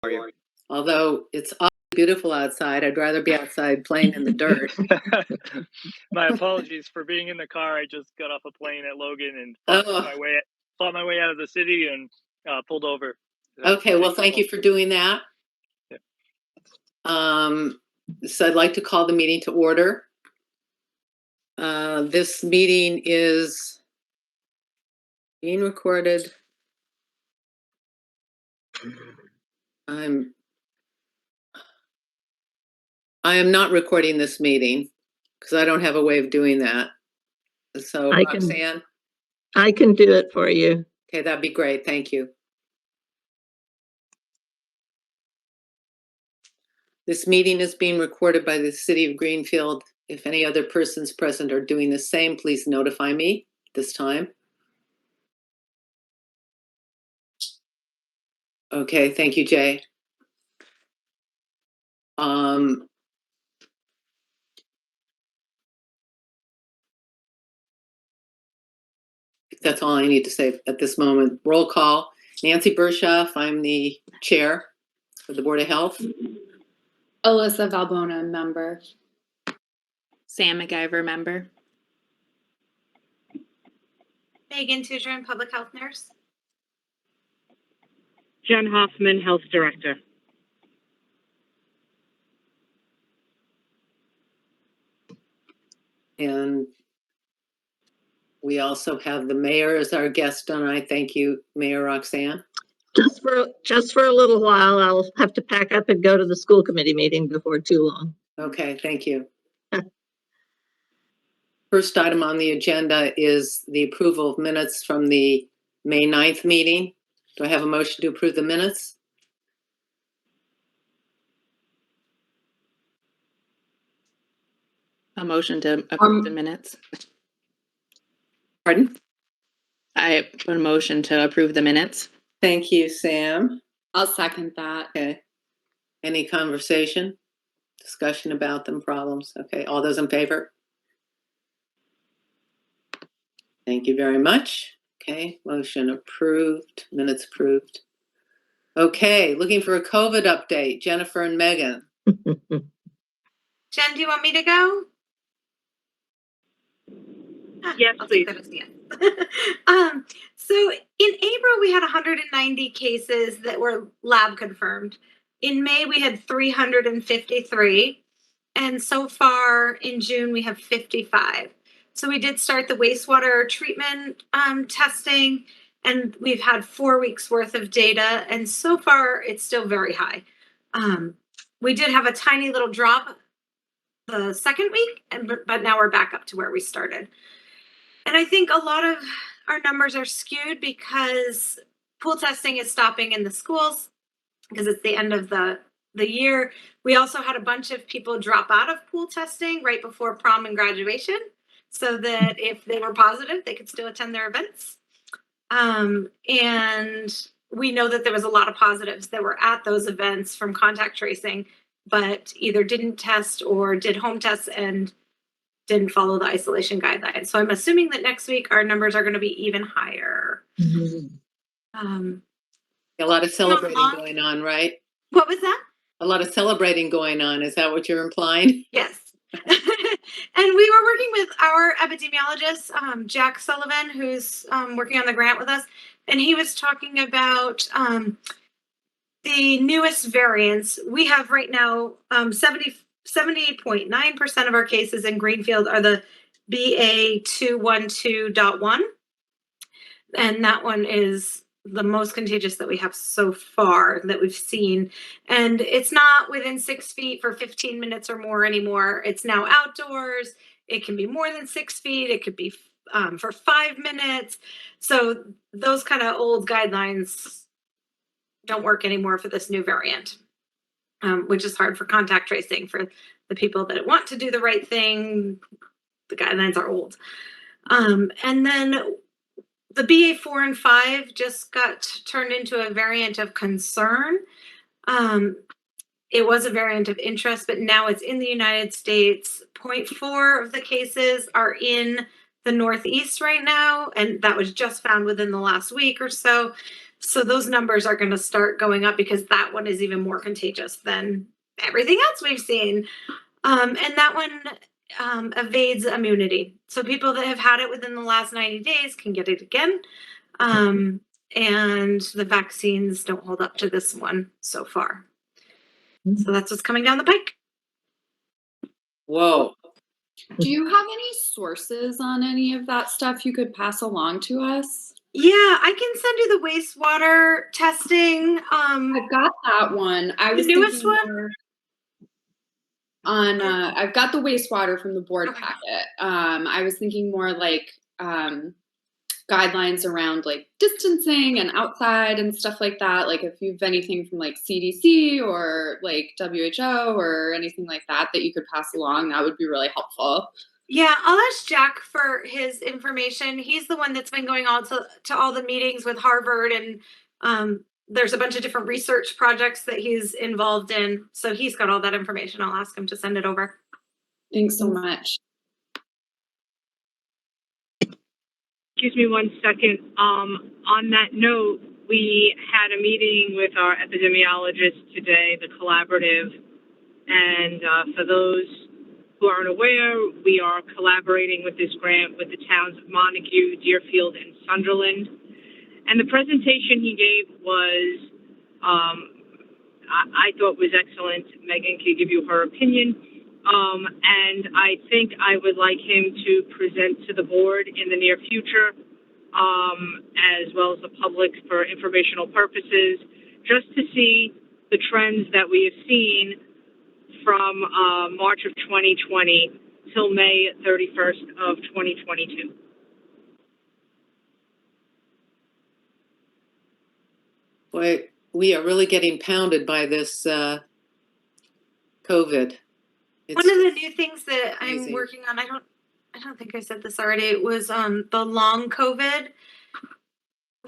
How are you? Although it's beautiful outside, I'd rather be outside playing in the dirt. My apologies for being in the car. I just got off a plane at Logan and fought my way out of the city and pulled over. Okay, well, thank you for doing that. Yeah. So I'd like to call the meeting to order. This meeting is being recorded. I am not recording this meeting because I don't have a way of doing that. So Roxanne? I can do it for you. Okay, that'd be great. Thank you. This meeting is being recorded by the City of Greenfield. If any other persons present are doing the same, please notify me this time. Okay, thank you, Jay. That's all I need to say at this moment. Roll call. Nancy Bershoff, I'm the chair of the Board of Health. Alyssa Valbona, member. Sam McIver, member. Megan Tudrin, public health nurse. Jen Hoffman, health director. And we also have the mayor as our guest tonight. Thank you, Mayor Roxanne. Just for a little while, I'll have to pack up and go to the school committee meeting before too long. Okay, thank you. First item on the agenda is the approval of minutes from the May 9th meeting. Do I have a motion to approve the minutes? A motion to approve the minutes. Pardon? I put a motion to approve the minutes. Thank you, Sam. I'll second that. Okay. Any conversation? Discussion about them, problems? Okay, all those in favor? Thank you very much. Okay, motion approved, minutes approved. Okay, looking for a COVID update, Jennifer and Megan. Jen, do you want me to go? Yes, please. So in April, we had 190 cases that were lab confirmed. In May, we had 353. And so far in June, we have 55. So we did start the wastewater treatment testing, and we've had 4 weeks worth of data. And so far, it's still very high. We did have a tiny little drop the second week, but now we're back up to where we started. And I think a lot of our numbers are skewed because pool testing is stopping in the schools because it's the end of the year. We also had a bunch of people drop out of pool testing right before prom and graduation so that if they were positive, they could still attend their events. And we know that there was a lot of positives that were at those events from contact tracing, but either didn't test or did home tests and didn't follow the isolation guidelines. So I'm assuming that next week our numbers are going to be even higher. Mm-hmm. A lot of celebrating going on, right? What was that? A lot of celebrating going on. Is that what you're implying? Yes. And we were working with our epidemiologist, Jack Sullivan, who's working on the grant with us. And he was talking about the newest variants. We have right now 70.9% of our cases in Greenfield are the BA212.1. And that one is the most contagious that we have so far that we've seen. And it's not within 6 feet for 15 minutes or more anymore. It's now outdoors. It can be more than 6 feet. It could be for 5 minutes. So those kind of old guidelines don't work anymore for this new variant. Which is hard for contact tracing for the people that want to do the right thing. The guidelines are old. And then the BA4 and 5 just got turned into a variant of concern. It was a variant of interest, but now it's in the United States. 0.4 of the cases are in the Northeast right now, and that was just found within the last week or so. So those numbers are going to start going up because that one is even more contagious than everything else we've seen. And that one evades immunity. So people that have had it within the last 90 days can get it again. And the vaccines don't hold up to this one so far. So that's what's coming down the pike. Whoa. Do you have any sources on any of that stuff you could pass along to us? Yeah, I can send you the wastewater testing. I've got that one. I was newest thinking one? more on I've got the wastewater from the board Okay. packet. I was thinking more like guidelines around like distancing and outside and stuff like that. Like if you've anything from like CDC or like WHO or anything like that that you could pass along, that would be really helpful. Yeah, I'll ask Jack for his information. He's the one that's been going on to all the meetings with Harvard, and there's a bunch of different research projects that he's involved in. So he's got all that information. I'll ask him to send it over. Thanks so much. Excuse me 1 second. On that note, we had a meeting with our epidemiologist today, the collaborative. And for those who aren't aware, we are collaborating with this grant with the towns of Montague, Deerfield, and Sunderland. And the presentation he gave was, I thought was excellent. Megan can give you her opinion. And I think I would like him to present to the board in the near future, as well as the public for informational purposes, just to see the trends that we have seen from March of 2020 till May 31st of 2022. Boy, we are really getting pounded by this COVID. One of the new things that amazing. I'm working on, I don't think I said this already, it was the long COVID.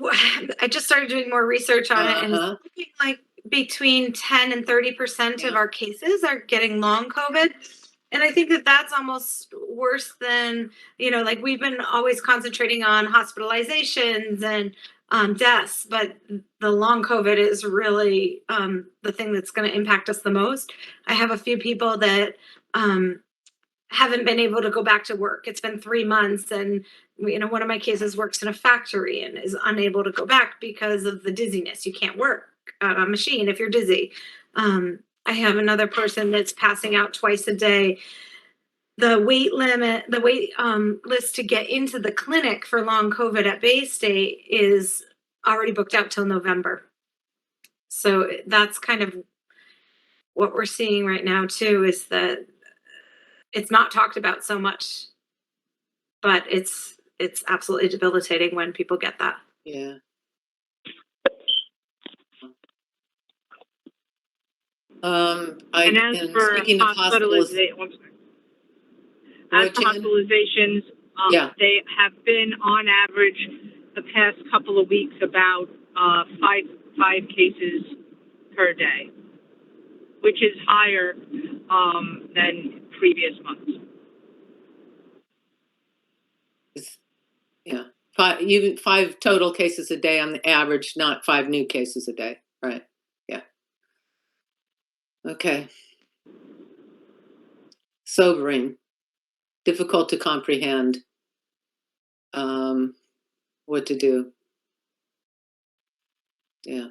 I just started doing more research on it, and it's looking like between 10 and 30% of our cases are getting long COVID. And I think that that's almost worse than, like we've been always concentrating on hospitalizations and deaths, but the long COVID is really the thing that's going to impact us the most. I have a few people that haven't been able to go back to work. It's been 3 months, and one of my cases works in a factory and is unable to go back because of the dizziness. You can't work on a machine if you're dizzy. I have another person that's passing out twice a day. The wait list to get into the clinic for long COVID at Bay State is already booked out till November. So that's kind of what we're seeing right now too, is that it's not talked about so much, but it's absolutely debilitating when people get that. Yeah. And as for hospitalizations, they have been on average the past couple of weeks about five cases per day, which is higher than previous months. Yeah, five total cases a day on the average, not 5 new cases a day, right? Yeah. Okay. Sobering, difficult to comprehend what to do. Yeah.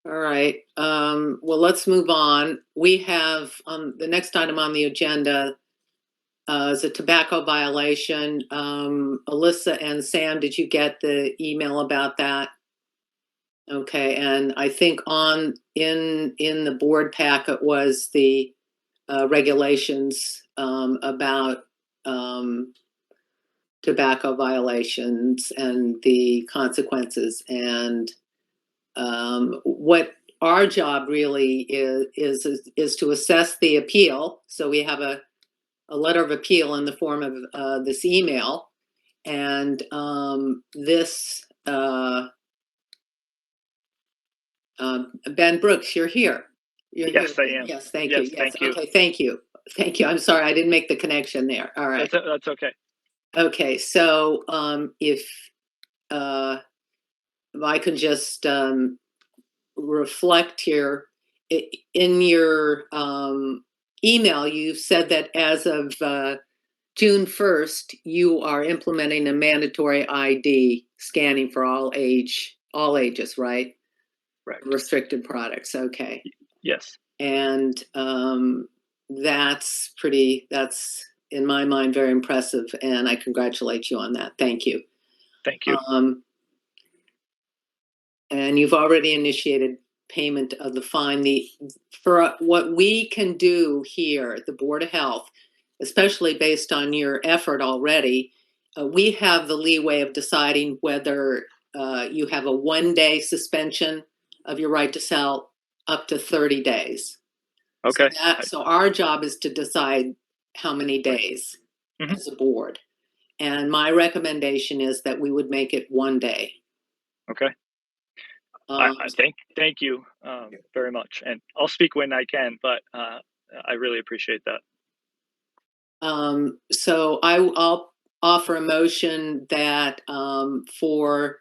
All right. Well, let's move on. We have the next item on the agenda is a tobacco violation. Alyssa and Sam, did you get the email about that? Okay, and I think in the board packet was the regulations about tobacco violations and the consequences, and what our job really is to assess the appeal. So we have a letter of appeal in the form of this email, and this Ben Brooks, you're here. Yes, I am. Yes, thank Yes, you. Yes, thank you. okay, thank you. Thank you. I'm sorry, I didn't make the connection there. All right. That's okay. Okay, so if I can just reflect here, in your email, you said that as of June 1st, you are implementing a mandatory ID scanning for all ages, right? Right. Restricted products, okay. Yes. And that's in my mind very impressive, and I congratulate you on that. Thank you. Thank you. And you've already initiated payment of the fine. For what we can do here at the Board of Health, especially based on your effort already, we have the leeway of deciding whether you have a 1-day suspension of your right to sell up to 30 days. Okay. So our job is to decide how many days as a board. And my recommendation is that we would make it 1 day. Okay. Thank you very much, and I'll speak when I can, but I really appreciate that. So I'll offer a motion that for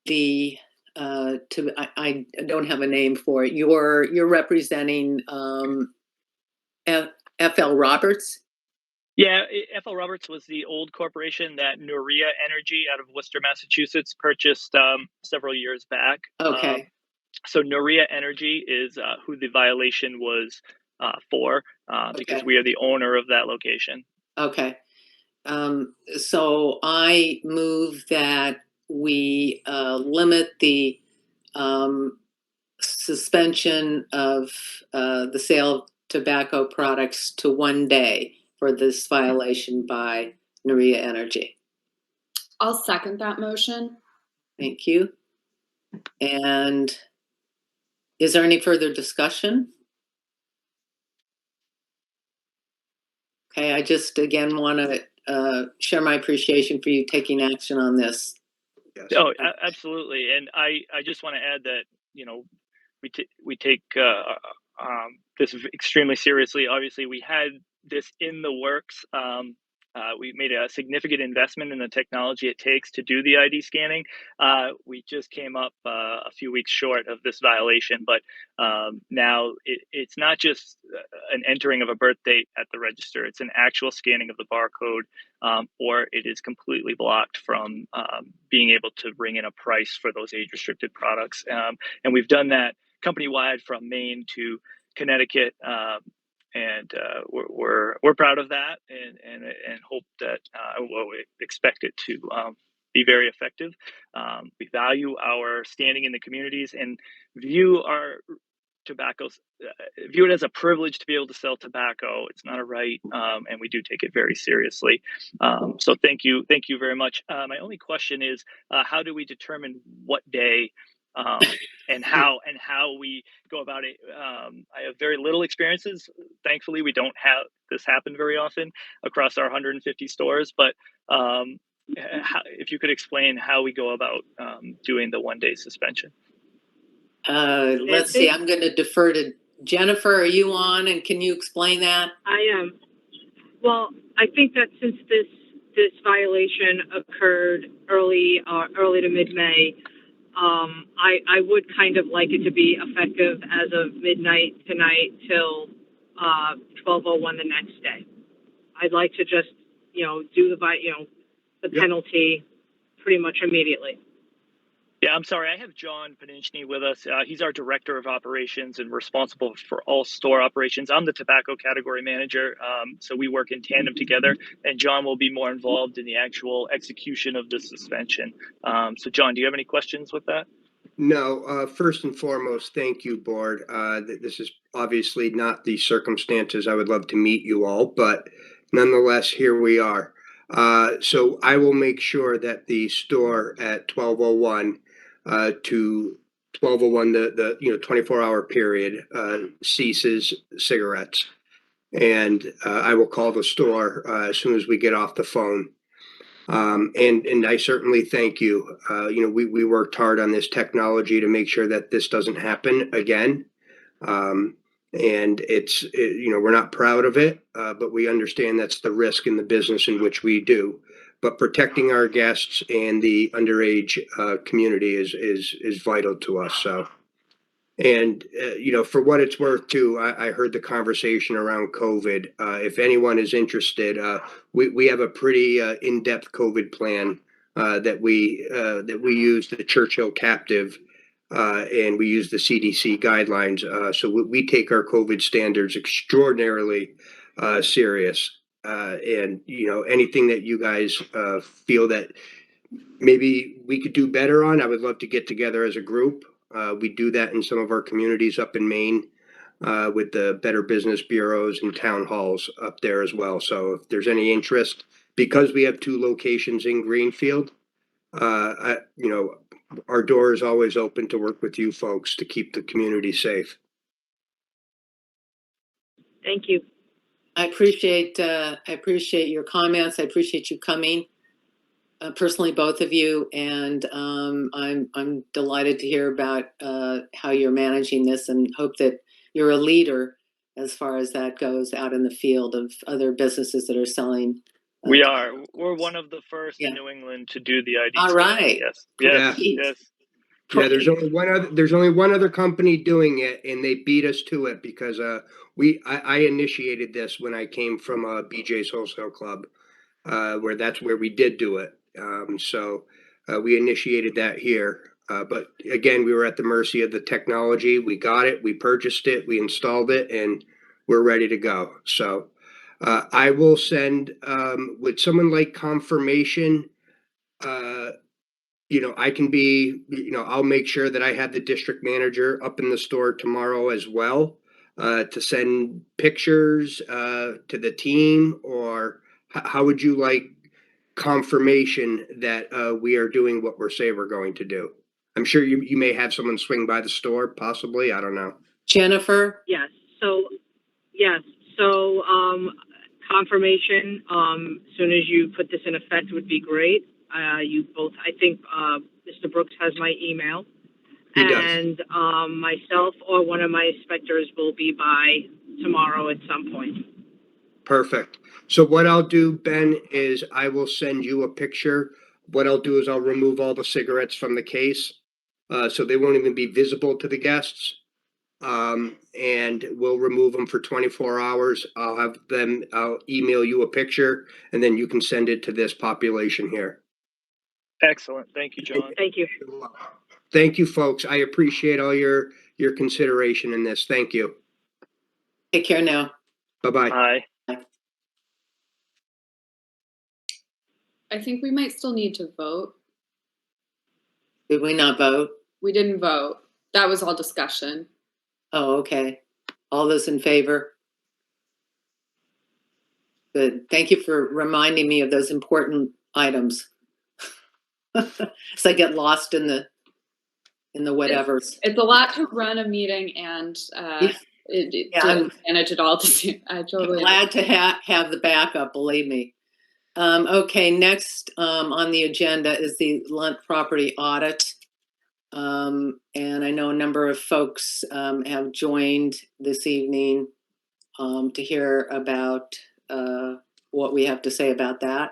the I don't have a name for it. You're representing FL Roberts. Yeah, FL Roberts was the old corporation that Nouria Energy out of Worcester, Massachusetts purchased several years back. Okay. So Nouria Energy is who the violation was for, because Okay. we are the owner of that location. Okay. So I move that we limit the suspension of the sale of tobacco products to 1 day for this violation by Nouria Energy. I'll second that motion. Thank you. And is there any further discussion? Okay, I just again want to share my appreciation for you taking action on this. Yes. Oh, absolutely. And I just want to add that, we take this extremely seriously. Obviously, we had this in the works. We made a significant investment in the technology it takes to do the ID scanning. We just came up a few weeks short of this violation, but now it's not just an entering of a birth date at the register. It's an actual scanning of the barcode, or it is completely blocked from being able to bring in a price for those age-restricted products. And we've done that company-wide from Maine to Connecticut. And we're proud of that, and hope that we expect it to be very effective. We value our standing in the communities and view our view it as a privilege to be able to sell tobacco. It's not a right, and we do take it very seriously. So thank you very much. My only question is, how do we determine what day and how we go about it? I have very little experiences. Thankfully, we don't have this happen very often across our 150 stores. But if you could explain how we go about doing the 1-day suspension. Let's see. I'm going to defer to Jennifer. Are you on? And can you explain that? I am. Well, I think that since this violation occurred early to mid-May, I would kind of like it to be effective as of midnight tonight till 12:01 the next day. I'd like to just do the penalty pretty much immediately. Yeah, I'm sorry. I have John Paninchny with us. He's our director of operations and responsible for all store operations. I'm the tobacco category manager, so we work in tandem together. And John will be more involved in the actual execution of the suspension. So, John, do you have any questions with that? No. First and foremost, thank you, board. This is obviously not the circumstances I would love to meet you all, but nonetheless, here we are. So I will make sure that the store at 12:01 to 12:01, the 24-hour period, ceases cigarettes, and I will call the store as soon as we get off the phone. And I certainly thank you. We worked hard on this technology to make sure that this doesn't happen again. And we're not proud of it, but we understand that's the risk in the business in which we do. but protecting our guests and the underage community is vital to us. So, and for what it's worth, too, I heard the conversation around COVID. If anyone is interested, we have a pretty in-depth COVID plan that we use the Churchill captive. And we use the CDC guidelines. So we take our COVID standards extraordinarily serious. And, anything that you guys feel that maybe we could do better on, I would love to get together as a group. We do that in some of our communities up in Maine with the Better Business Bureaus and town halls up there as well. So if there's any interest, because we have 2 locations in Greenfield, our door is always open to work with you folks to keep the community safe. Thank you. I appreciate your comments. I appreciate you coming, personally, both of you, and I'm delighted to hear about how you're managing this, and hope that you're a leader as far as that goes out in the field of other businesses that are selling. We are. We're one of the first Yeah. in New England to do the ID. All scan. right. Yes. Yeah. Yes. Yeah, there's only one other company doing it, and they beat us to it because I initiated this when I came from BJ's Wholesale Club, where that's where we did do it. So we initiated that here. But again, we were at the mercy of the technology. We got it, we purchased it, we installed it, and we're ready to go. So I will send, would someone like confirmation? I can be, I'll make sure that I have the district manager up in the store tomorrow as well, to send pictures to the team, or how would you like confirmation that we are doing what we're saying we're going to do? I'm sure you may have someone swing by the store, possibly. I don't know. Jennifer? Yes. So confirmation, as soon as you put this in effect would be great. You both, I think, Mr. Brooks has my email. He does. And myself or one of my inspectors will be by tomorrow at some point. Perfect. So what I'll do, Ben, is I will send you a picture. What I'll do is I'll remove all the cigarettes from the case, so they won't even be visible to the guests. And we'll remove them for 24 hours. I'll email you a picture, and then you can send it to this population here. Excellent. Thank you, John. Thank you. Thank you, folks. I appreciate all your consideration in this. Thank you. Take care now. Bye-bye. Bye. I think we might still need to vote. Did we not vote? We didn't vote. That was all discussion. Oh, okay. All those in favor? Good. Thank you for reminding me of those important items. So I get lost in the whatevers. It's a lot to run a meeting and Yeah, to manage it all. I totally glad to have the backup, believe me. Okay, next on the agenda is the Lunt property audit. And I know a number of folks have joined this evening to hear about what we have to say about that.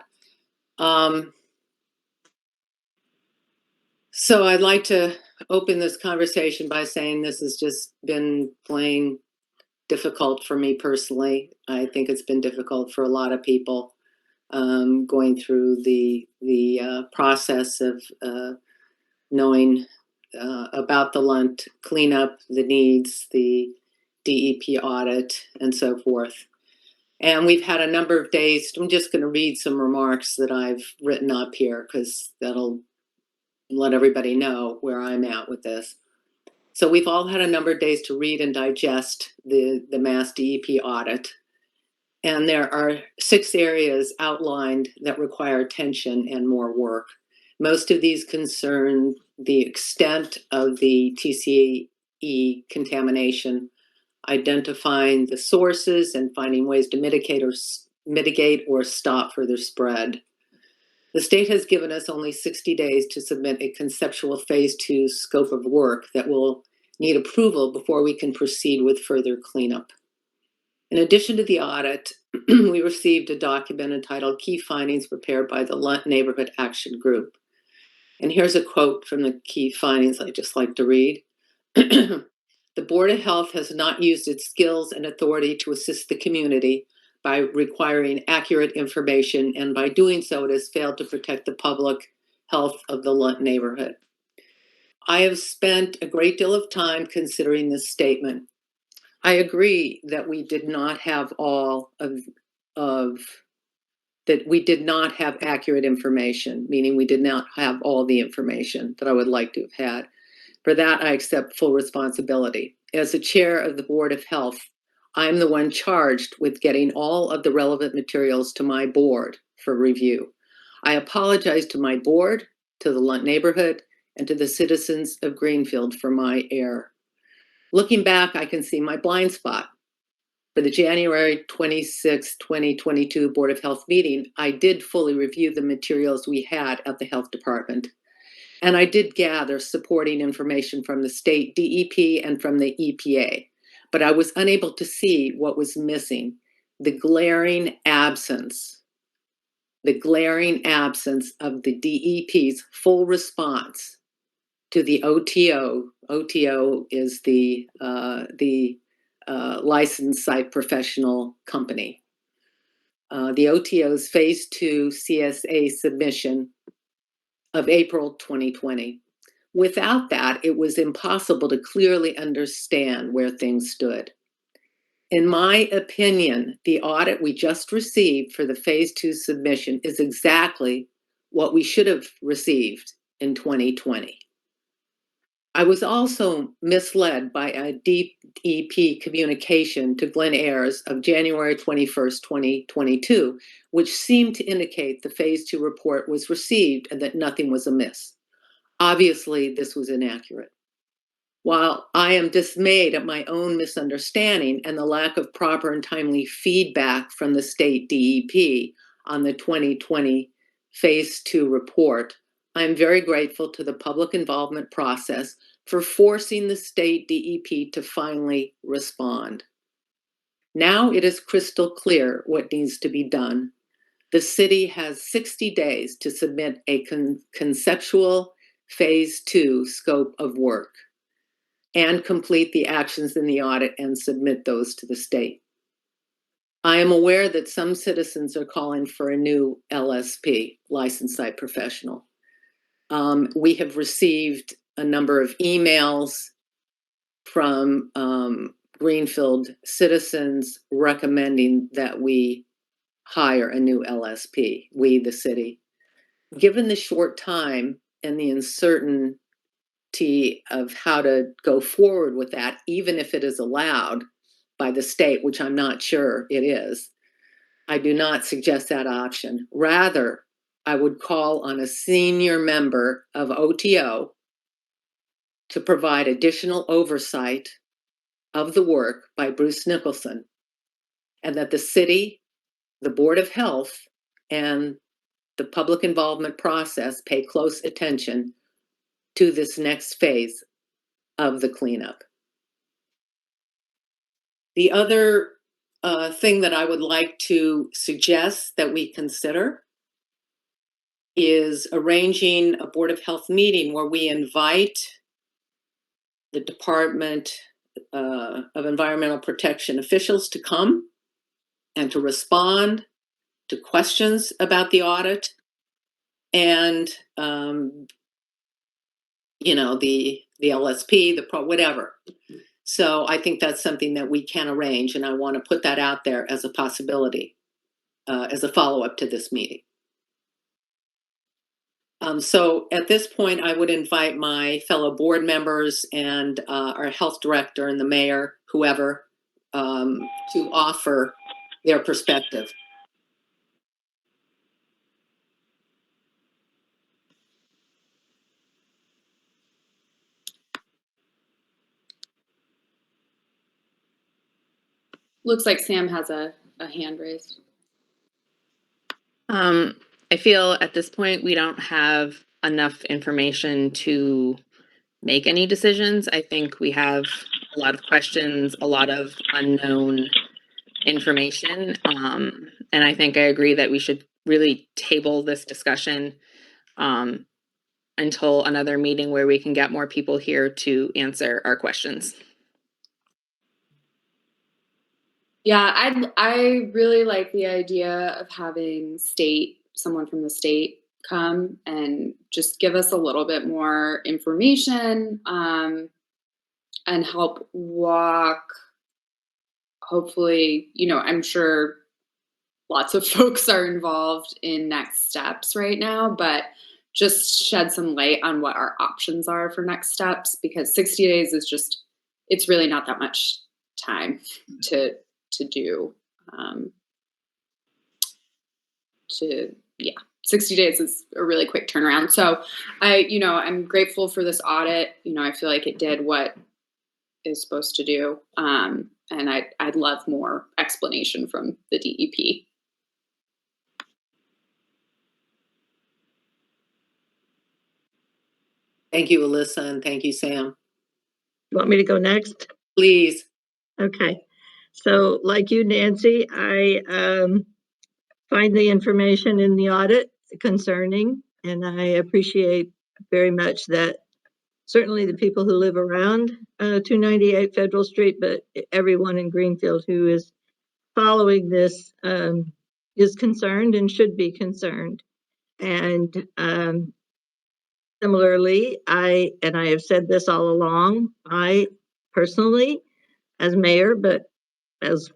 So I'd like to open this conversation by saying this has just been plain difficult for me personally. I think it's been difficult for a lot of people going through the process of knowing about the Lunt cleanup, the needs, the DEP audit, and so forth. And we've had a number of days. I'm just going to read some remarks that I've written up here because that'll let everybody know where I'm at with this. So we've all had a number of days to read and digest the Mass DEP audit. And there are 6 areas outlined that require attention and more work. Most of these concern the extent of the TCE contamination, identifying the sources and finding ways to mitigate or stop further spread. The state has given us only 60 days to submit a conceptual phase 2 scope of work that will need approval before we can proceed with further cleanup. In addition to the audit, we received a document entitled Key Findings prepared by the Lunt Neighborhood Action Group. And here's a quote from the key findings I'd just like to read. The Board of Health has not used its skills and authority to assist the community by requiring accurate information, and by doing so, it has failed to protect the public health of the Lunt neighborhood. I have spent a great deal of time considering this statement. I agree that we did not have all that we did not have accurate information, meaning we did not have all the information that I would like to have had. For that, I accept full responsibility. As the chair of the Board of Health, I'm the one charged with getting all of the relevant materials to my board for review. I apologize to my board, to the Lunt neighborhood, and to the citizens of Greenfield for my error. Looking back, I can see my blind spot. For the January 26, 2022 Board of Health meeting, I did fully review the materials we had at the health department. And I did gather supporting information from the state DEP and from the EPA, but I was unable to see what was missing, the glaring absence of the DEP's full response to the OTO. OTO is the licensed site professional company. The OTO's phase 2 CSA submission of April 2020. Without that, it was impossible to clearly understand where things stood. In my opinion, the audit we just received for the phase 2 submission is exactly what we should have received in 2020. I was also misled by a DEP communication to Glenn Ayers of January 21st, 2022, which seemed to indicate the phase 2 report was received and that nothing was amiss. Obviously, this was inaccurate. While I am dismayed at my own misunderstanding and the lack of proper and timely feedback from the state DEP on the 2020 phase 2 report, I am very grateful to the public involvement process for forcing the state DEP to finally respond. Now it is crystal clear what needs to be done. The city has 60 days to submit a conceptual phase 2 scope of work and complete the actions in the audit and submit those to the state. I am aware that some citizens are calling for a new LSP, licensed site professional. We have received a number of emails from Greenfield citizens recommending that we hire a new LSP, we, the city. Given the short time and the uncertainty of how to go forward with that, even if it is allowed by the state, which I'm not sure it is, I do not suggest that option. Rather, I would call on a senior member of OTO to provide additional oversight of the work by Bruce Nicholson, and that the city, the Board of Health, and the public involvement process pay close attention to this next phase of the cleanup. The other thing that I would like to suggest that we consider is arranging a Board of Health meeting where we invite the Department of Environmental Protection officials to come and to respond to questions about the audit and the LSP, whatever. So I think that's something that we can arrange, and I want to put that out there as a possibility, as a follow-up to this meeting. So at this point, I would invite my fellow board members and our health director and the mayor, whoever, to offer their perspective. Looks like Sam has a hand raised. I feel at this point we don't have enough information to make any decisions. I think we have a lot of questions, a lot of unknown information. And I think I agree that we should really table this discussion until another meeting where we can get more people here to answer our questions. Yeah, I really like the idea of having someone from the state come and just give us a little bit more information and help walk. Hopefully, I'm sure lots of folks are involved in next steps right now, but just shed some light on what our options are for next steps, because 60 days is just, it's really not that much time to do. 60 days is a really quick turnaround. So I'm grateful for this audit. I feel like it did what is supposed to do. And I'd love more explanation from the DEP. Thank you, Alyssa, and thank you, Sam. You want me to go next? Please. Okay. So like you, Nancy, I find the information in the audit concerning, and I appreciate very much that certainly the people who live around 298 Federal Street, but everyone in Greenfield who is following this is concerned and should be concerned. And similarly, I have said this all along, I personally, as mayor, but as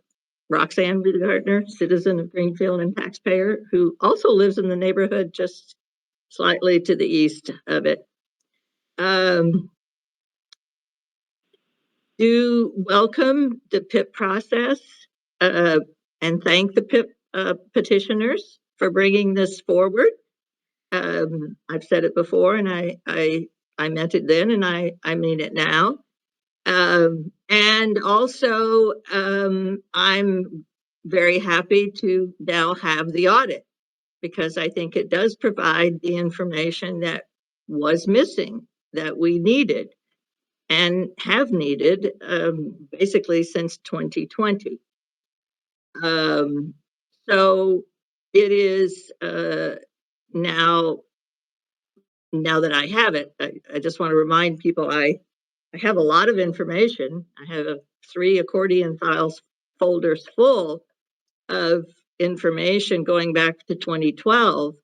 Roxanne Gartner, citizen of Greenfield and taxpayer, who also lives in the neighborhood just slightly to the east of it, do welcome the PIP process and thank the PIP petitioners for bringing this forward. I've said it before, and I meant it then, and I mean it now. And also, I'm very happy to now have the audit, because I think it does provide the information that was missing, that we needed and have needed basically since 2020. So it is now that I have it, I just want to remind people I have a lot of information. I have 3 accordion files folders full of information going back to 2012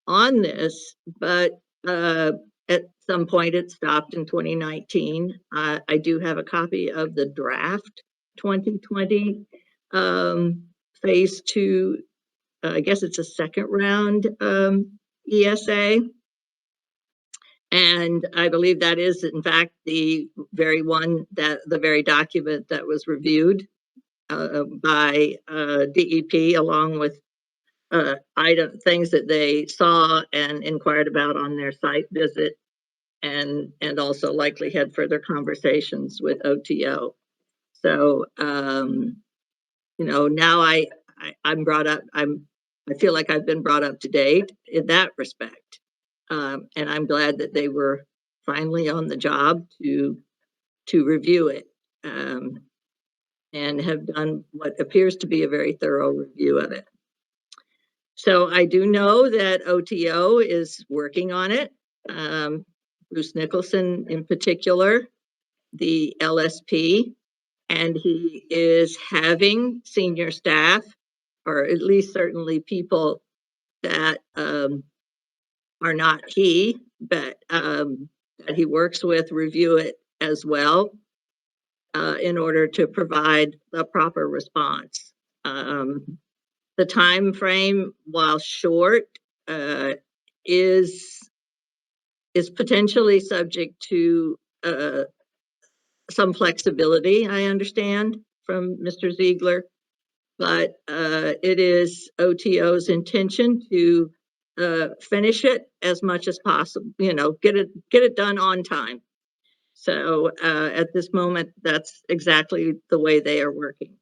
on this, but at some point it stopped in 2019. I do have a copy of the draft 2020 phase 2, I guess it's a second round ESA. And I believe that is, in fact, the very document that was reviewed by DEP, along with things that they saw and inquired about on their site visit, and also likely had further conversations with OTO. So now I'm brought up. I feel like I've been brought up to date in that respect. And I'm glad that they were finally on the job to review it and have done what appears to be a very thorough review of it. So I do know that OTO is working on it. Bruce Nicholson in particular, the LSP, and he is having senior staff, or at least certainly people that are not he, but that he works with, review it as well in order to provide the proper response. The time frame, while short, is potentially subject to some flexibility, I understand, from Mr. Ziegler, but it is OTO's intention to finish it as much as possible, get it done on time. So at this moment, that's exactly the way they are working.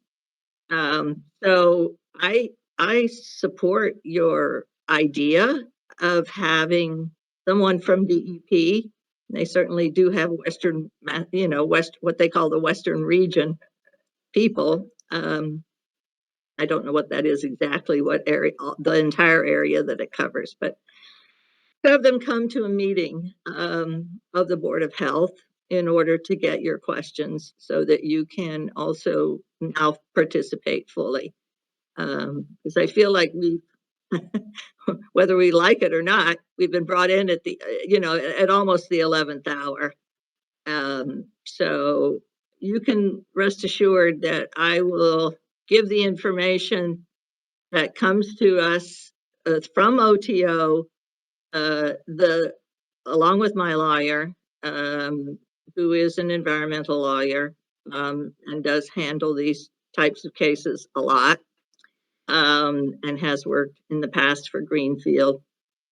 So I support your idea of having someone from DEP. They certainly do have Western, what they call the Western region people I don't know what that is exactly, what area, the entire area that it covers, but have them come to a meeting of the Board of Health in order to get your questions so that you can also now participate fully. Because I feel like we, whether we like it or not, we've been brought in at the, at almost the 11th hour. So you can rest assured that I will give the information that comes to us from OTO, along with my lawyer, who is an environmental lawyer, and does handle these types of cases a lot, and has worked in the past for Greenfield.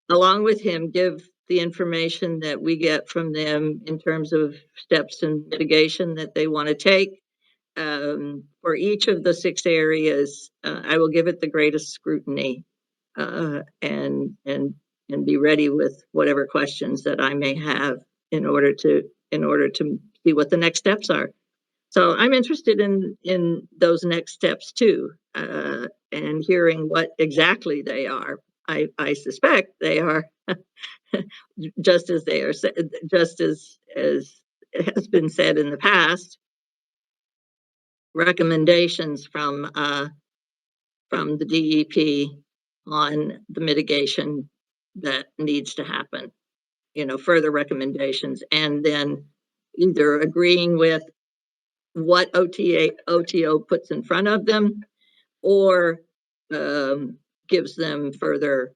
Along with him, give the information that we get from them in terms of steps and mitigation that they want to take. For each of the 6 areas, I will give it the greatest scrutiny, and be ready with whatever questions that I may have in order to see what the next steps are. So I'm interested in those next steps too, and hearing what exactly they are. I suspect they are just as has been said in the past, recommendations from the DEP on the mitigation that needs to happen, further recommendations, and then either agreeing with what OTO puts in front of them, or gives them further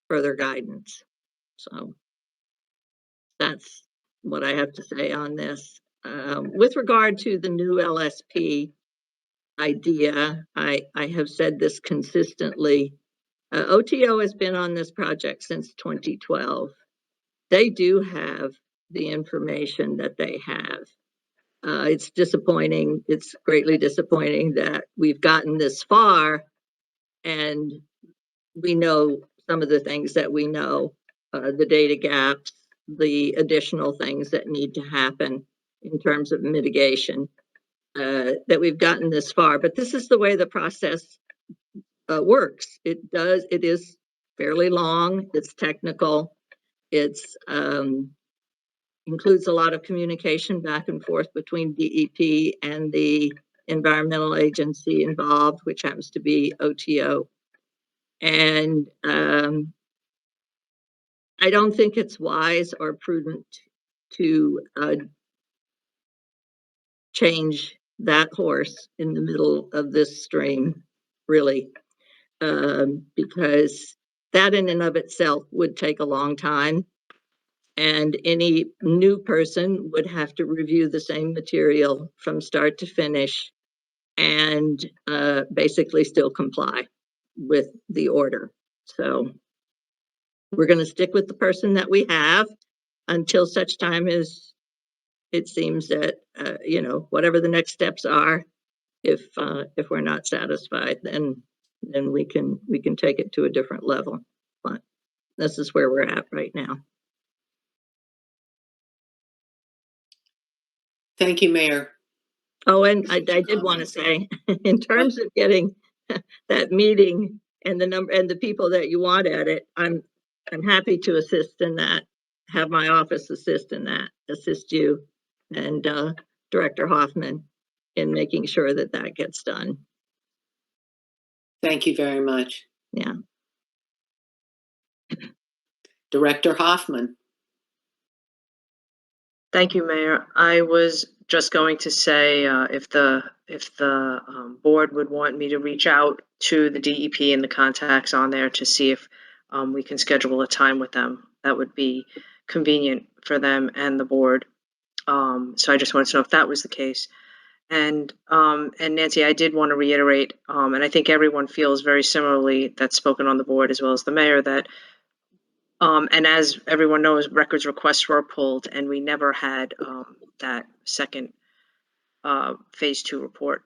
guidance. So that's what I have to say on this. With regard to the new LSP idea, I have said this consistently. OTO has been on this project since 2012. They do have the information that they have. It's disappointing. It's greatly disappointing that we've gotten this far and we know some of the things that we know, the data gaps, the additional things that need to happen in terms of mitigation, that we've gotten this far. But this is the way the process works. It is fairly long. It's technical. It's includes a lot of communication back and forth between DEP and the environmental agency involved, which happens to be OTO. And I don't think it's wise or prudent to change that horse in the middle of this stream, really, because that in and of itself would take a long time. And any new person would have to review the same material from start to finish and basically still comply with the order. So we're going to stick with the person that we have until such time as it seems that, whatever the next steps are, if we're not satisfied, then we can take it to a different level. But this is where we're at right now. Thank you, Mayor. Oh, and I did want to say, in terms of getting that meeting and the number and the people that you want at it, I'm happy to assist in that. Have my office assist you and Director Hoffman in making sure that gets done. Thank you very much. Yeah. Director Hoffman. Thank you, Mayor. I was just going to say if the board would want me to reach out to the DEP and the contacts on there to see if we can schedule a time with them. That would be convenient for them and the board. So I just wanted to know if that was the case. And Nancy, I did want to reiterate, and I think everyone feels very similarly that's spoken on the board as well as the mayor, that and as everyone knows, records requests were pulled, and we never had that second phase 2 report.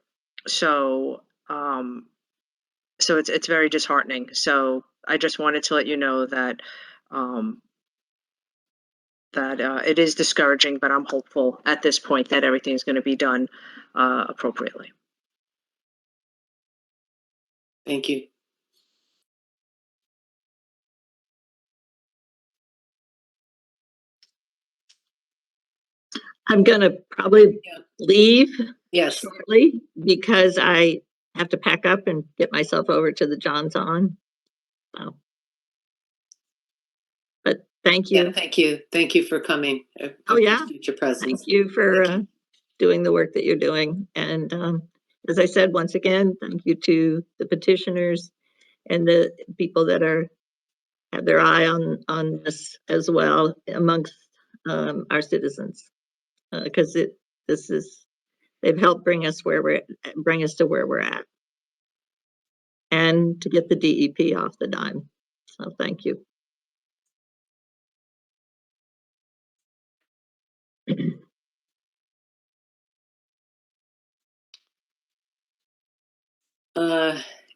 So, so it's very disheartening. So I just wanted to let you know that it is discouraging, but I'm hopeful at this point that everything's going to be done appropriately. Thank you. I'm gonna probably Yeah. leave Yes. shortly because I have to pack up and get myself over to the John's On. So, but thank Yeah. you. Thank you. Thank you for coming. I Oh, yeah. appreciate your presence. Thank you for Thank you. doing the work that you're doing. And as I said, once again, thank you to the petitioners and the people that have their eye on this as well amongst our citizens, because they've helped bring us to where we're at, and to get the DEP off the dime. So thank you.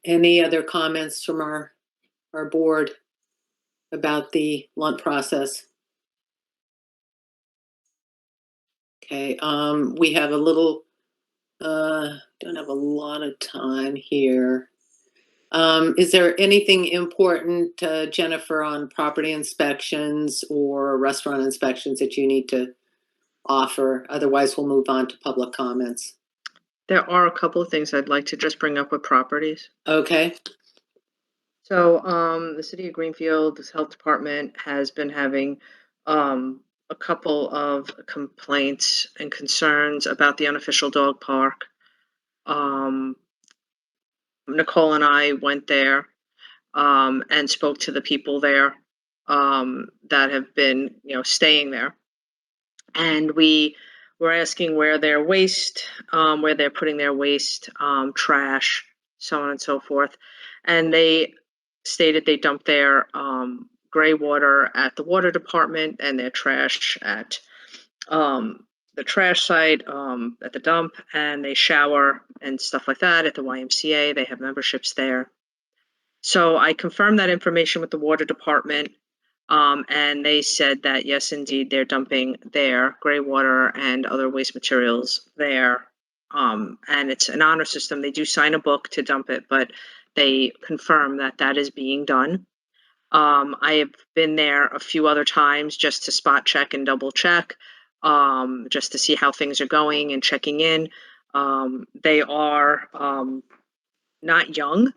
Any other comments from our board about the Lunt process? Okay, we have a little, don't have a lot of time here. Is there anything important, Jennifer, on property inspections or restaurant inspections that you need to offer? Otherwise, we'll move on to public comments. There are a couple of things I'd like to just bring up with properties. Okay. So, the city of Greenfield's health department has been having a couple of complaints and concerns about the unofficial dog park. Nicole and I went there and spoke to the people there that have been, staying there, and we were asking where their waste, where they're putting their waste, trash, so on and so forth, and they stated they dump their gray water at the water department and their trash at the trash site at the dump, and they shower and stuff like that at the YMCA. They have memberships there. So I confirmed that information with the water department, and they said that yes, indeed, they're dumping their gray water and other waste materials there. And it's an honor system. They do sign a book to dump it, but they confirm that that is being done. I have been there a few other times just to spot check and double check, just to see how things are going and checking in. They are not young,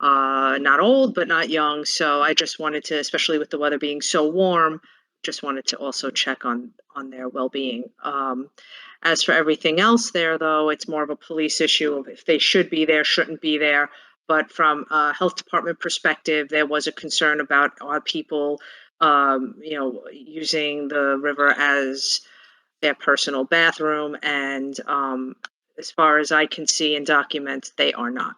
not old, but not young. So I just wanted to, especially with the weather being so warm, just wanted to also check on their well-being. As for everything else there, though, it's more of a police issue of if they should be there, shouldn't be there. But from a health department perspective, there was a concern about our people, using the river as their personal bathroom. And as far as I can see and document, they are not.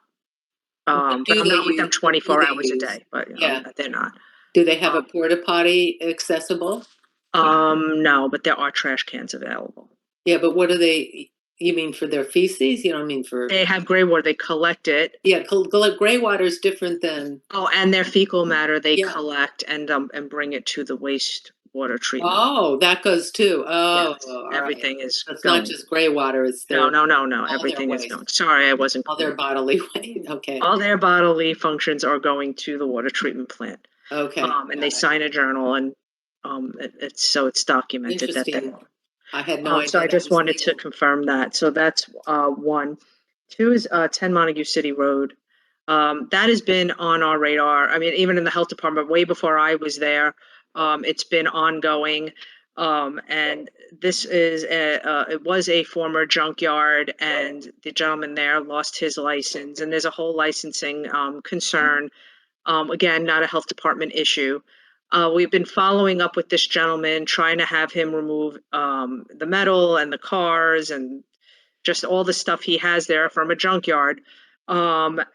What But do I'm they not with them use? What do 24 they hours a use? day, but Yeah. they're not. Do they have a Um, porta potty accessible? No, but there are trash cans available. Yeah, but what do they, you mean for their feces? You don't mean for, They have gray water, they collect it. yeah, gray water is different than, Oh, and their fecal matter, they Yeah. collect and bring it to the wastewater treatment. oh, that goes too. Oh, Yes, all right. everything is It's going. not just gray water, it's No, their, no, their everything is waste. going. Sorry, I wasn't all their clear. bodily waste. Okay. All their bodily functions are going to the water treatment plant. Okay. And they sign a journal, and it's documented that they Interesting. I had no idea. so I that just was wanted to legal. confirm that. So that's one. Two is 10 Montague City Road. That has been on our radar. I mean, even in the health department, way before I was there, it's been ongoing. And this is it was a former junkyard, and the gentleman there lost his license, and there's a whole licensing concern. Again, not a health department issue. We've been following up with this gentleman, trying to have him remove the metal and the cars and just all the stuff he has there from a junkyard. And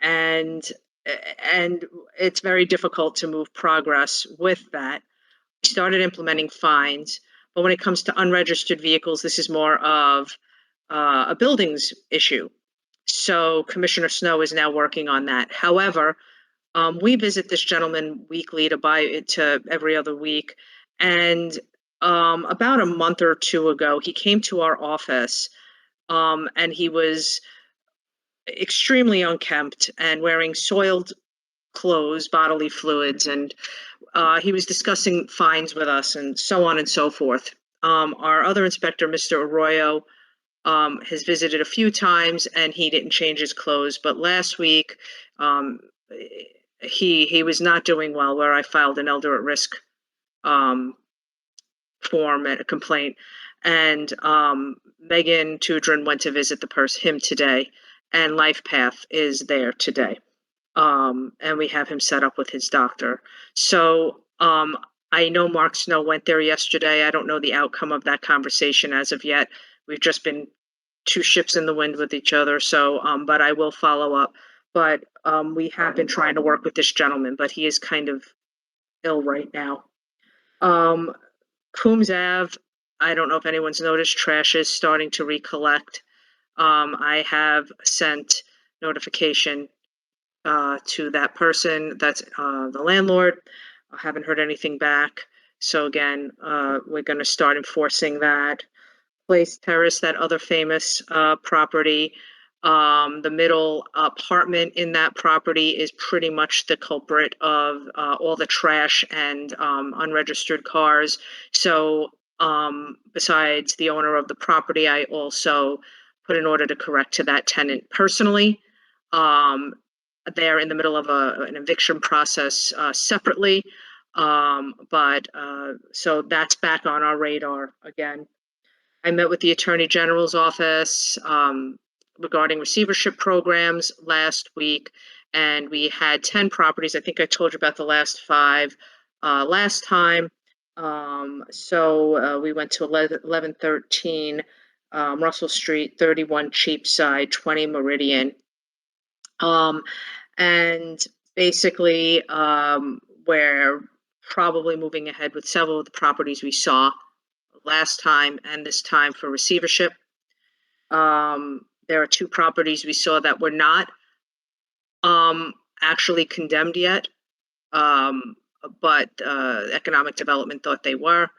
it's very difficult to move progress with that. We started implementing fines, but when it comes to unregistered vehicles, this is more of a buildings issue. So Commissioner Snow is now working on that. However, we visit this gentleman weekly to every other week. And about a month or two ago, he came to our office, and he was extremely unkempt and wearing soiled clothes, bodily fluids, and he was discussing fines with us and so on and so forth. Our other inspector, Mr. Arroyo, has visited a few times and he didn't change his clothes. But last week, he was not doing well, where I filed an elder at risk form and a complaint. And Megan Tudrin went to visit him today, and LifePath is there today. And we have him set up with his doctor. So I know Mark Snow went there yesterday. I don't know the outcome of that conversation as of yet. We've just been two ships in the wind with each other. So, but I will follow up. But we have been trying to work with this gentleman, but he is kind of ill right now. Coombs Ave, I don't know if anyone's noticed, trash is starting to recollect. I have sent notification to that person, that's the landlord. I haven't heard anything back. So again, we're going to start enforcing that. Place Terrace, that other famous property. The middle apartment in that property is pretty much the culprit of all the trash and unregistered cars. So besides the owner of the property, I also put an order to correct to that tenant personally. They're in the middle of an eviction process separately. So that's back on our radar again. I met with the Attorney General's office regarding receivership programs last week, and we had 10 properties. I think I told you about the last 5 last time. So we went to 1113 Russell Street, 31 Cheapside, 20 Meridian. And basically, we're probably moving ahead with several of the properties we saw last time and this time for receivership. There are 2 properties we saw that were not actually condemned yet, but economic development thought they were.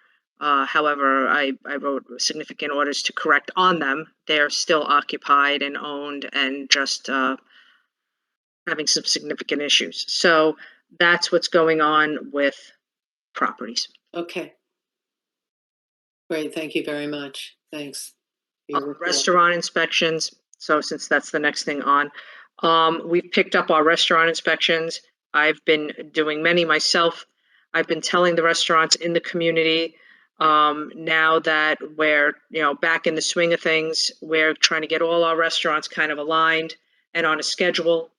However, I wrote significant orders to correct on them. They're still occupied and owned and just having some significant issues. So that's what's going on with properties. Okay. Great, thank you very much. Thanks. for your report. Restaurant inspections. So since that's the next thing on, we've picked up our restaurant inspections. I've been doing many myself. I've been telling the restaurants in the community, now that we're, back in the swing of things, we're trying to get all our restaurants kind of aligned and on a schedule.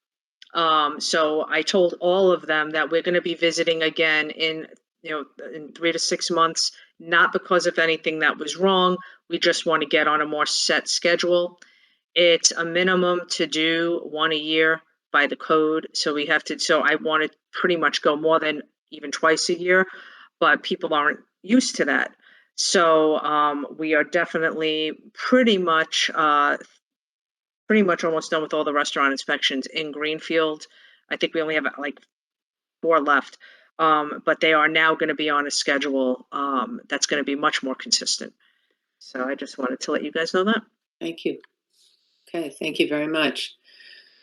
So I told all of them that we're going to be visiting again in 3 to 6 months, not because of anything that was wrong. We just want to get on a more set schedule. It's a minimum to do 1 a year by the code. So I want to pretty much go more than even twice a year, but people aren't used to that. So we are definitely pretty much almost done with all the restaurant inspections in Greenfield. I think we only have like 4 left. But they are now going to be on a schedule that's going to be much more consistent. So I just wanted to let you guys know that. Thank you. Okay, thank you very much.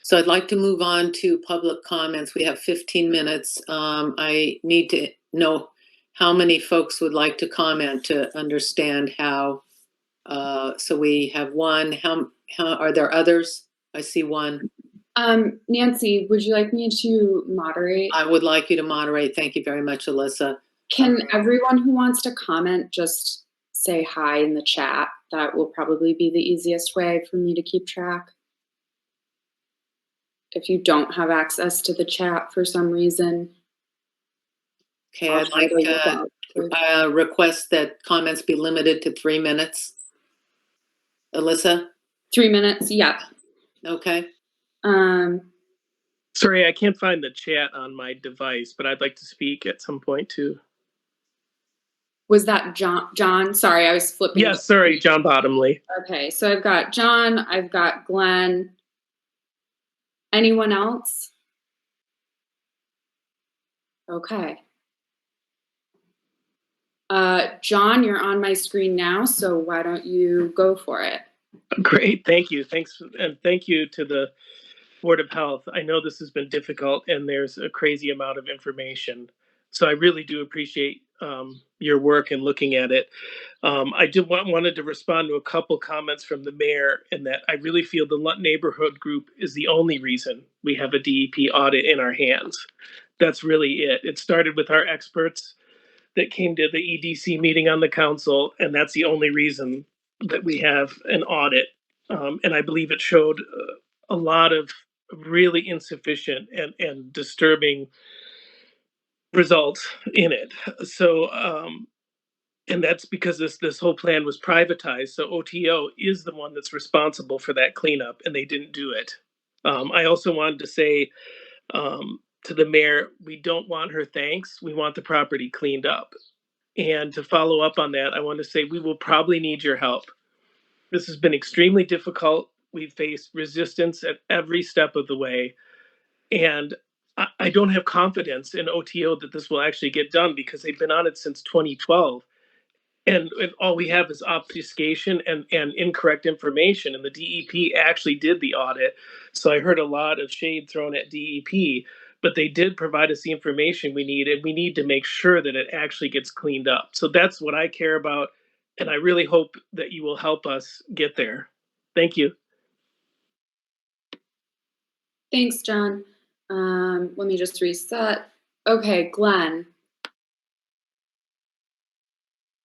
So I'd like to move on to public comments. We have 15 minutes. I need to know how many folks would like to comment to understand how. So we have one. How are there others? I see one. Nancy, would you like me to moderate? I would like you to moderate. Thank you very much, Alyssa. Can everyone who wants to comment just say hi in the chat? That will probably be the easiest way for me to keep track. If you don't have access to the chat for some reason. Okay, I'd like to request that comments be limited to 3 minutes. Alyssa? 3 minutes, yeah. Okay. Sorry, I can't find the chat on my device, but I'd like to speak at some point too. Was that John? Sorry, I was flipping. Yes, sorry, John Bottomley. Okay, so I've got John, I've got Glenn. Anyone else? Okay. John, you're on my screen now, so why don't you go for it? Great, thank you. Thanks, and thank you to the Board of Health. I know this has been difficult and there's a crazy amount of information. So I really do appreciate your work and looking at it. I wanted to respond to a couple comments from the mayor, in that I really feel the Lunt Neighborhood Group is the only reason we have a DEP audit in our hands. That's really it. It started with our experts that came to the EDC meeting on the council, and that's the only reason that we have an audit. And I believe it showed a lot of really insufficient and disturbing results in it. So, and that's because this whole plan was privatized. So OTO is the one that's responsible for that cleanup, and they didn't do it. I also wanted to say to the mayor, we don't want her thanks. We want the property cleaned up. And to follow up on that, I want to say we will probably need your help. This has been extremely difficult. We've faced resistance at every step of the way. And I don't have confidence in OTO that this will actually get done, because they've been on it since 2012. And all we have is obfuscation and incorrect information. And the DEP actually did the audit. So I heard a lot of shade thrown at DEP, but they did provide us the information we need, and we need to make sure that it actually gets cleaned up. So that's what I care about. And I really hope that you will help us get there. Thank you. Thanks, John. Let me just reset. Okay, Glenn.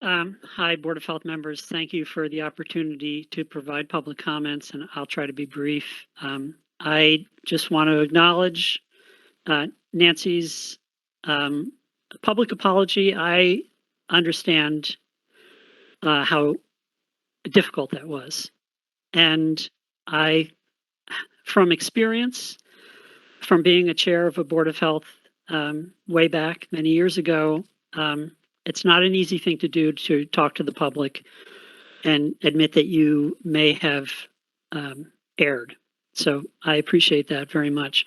Hi, Board of Health members. Thank you for the opportunity to provide public comments, and I'll try to be brief. I just want to acknowledge Nancy's public apology. I understand how difficult that was. And from experience, from being a chair of a Board of Health way back many years ago, it's not an easy thing to do, to talk to the public and admit that you may have erred. So I appreciate that very much.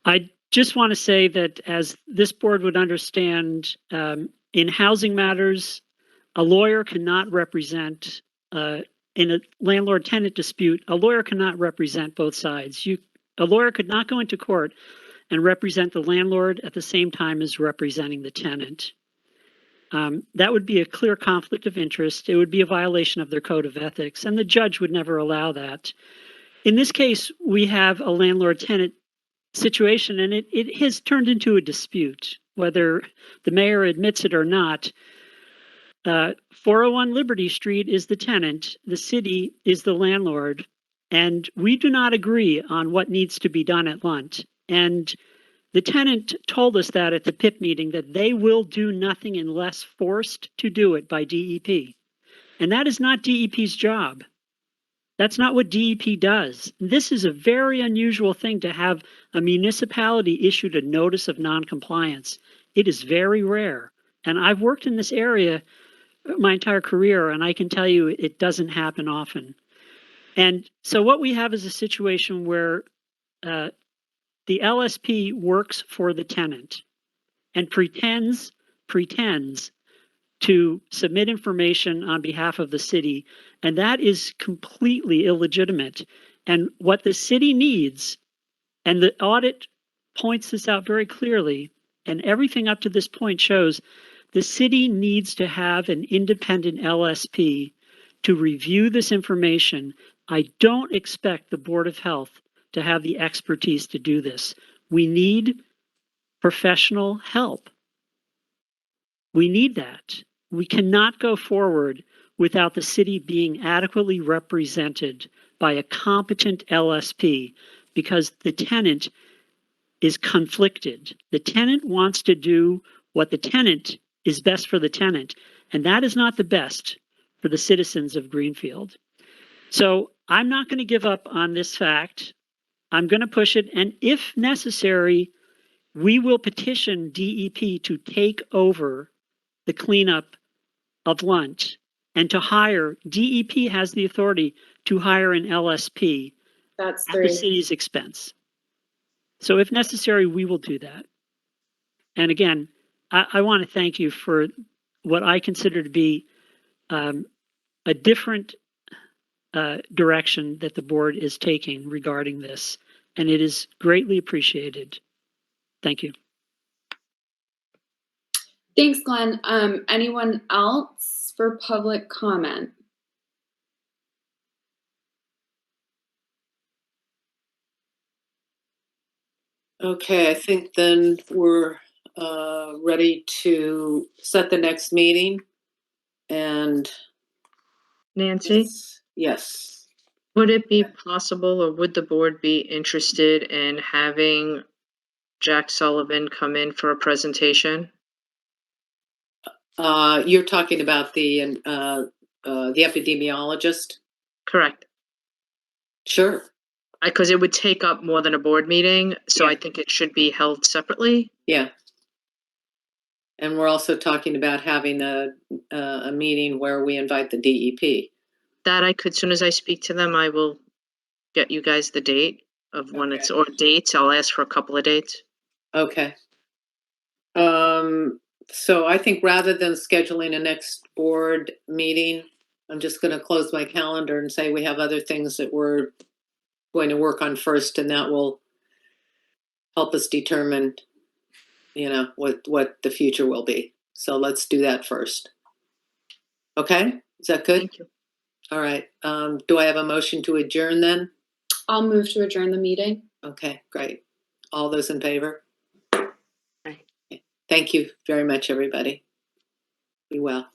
I just want to say that, as this board would understand, in housing matters, a lawyer cannot represent, in a landlord-tenant dispute, a lawyer cannot represent both sides. A lawyer could not go into court and represent the landlord at the same time as representing the tenant. That would be a clear conflict of interest. It would be a violation of their code of ethics, and the judge would never allow that. In this case, we have a landlord-tenant situation, and it has turned into a dispute, whether the mayor admits it or not. 401 Liberty Street is the tenant, the city is the landlord, and we do not agree on what needs to be done at Lunt. And the tenant told us that at the PIP meeting, that they will do nothing unless forced to do it by DEP. And that is not DEP's job. That's not what DEP does. This is a very unusual thing, to have a municipality issued a notice of noncompliance. It is very rare. And I've worked in this area my entire career, and I can tell you it doesn't happen often. And so what we have is a situation where the LSP works for the tenant and pretends to submit information on behalf of the city, and that is completely illegitimate. And what the city needs, and the audit points this out very clearly, and everything up to this point shows, the city needs to have an independent LSP to review this information. I don't expect the Board of Health to have the expertise to do this. We need professional help. We need that. We cannot go forward without the city being adequately represented by a competent LSP, because the tenant is conflicted. The tenant wants to do what the tenant is best for the tenant, and that is not the best for the citizens of Greenfield. So I'm not going to give up on this fact. I'm going to push it, and if necessary, we will petition DEP to take over the cleanup of Lunt, and to hire, DEP has the authority to hire an LSP at the city's expense. So if necessary, we will do that. And again, I want to thank you for what I consider to be a different direction that the board is taking regarding this, and it is greatly appreciated. Thank you. Thanks, Glenn. Anyone else for public comment? Okay, I think then we're ready to set the next meeting. And Nancy, yes. would it be possible, or would the board be interested in having Jack Sullivan come in for a presentation? You're talking about the epidemiologist? Correct. Sure. Because it would take up more than a board meeting, so Yeah. I think it should be held separately. Yeah. And we're also talking about having a meeting where we invite the DEP. That I could, soon as I speak to them, I will get you guys the date of when it's, or dates. I'll ask for a couple of dates. Okay. So I think rather than scheduling a next board meeting, I'm just going to close my calendar and say we have other things that we're going to work on first, and that will help us determine, what the future will be. So let's do that first. Okay, is that good? Thank you. All right. Do I have a motion to adjourn then? I'll move to adjourn the meeting. Okay, great. All those in favor? Aye. Thank you very much, everybody. Be well.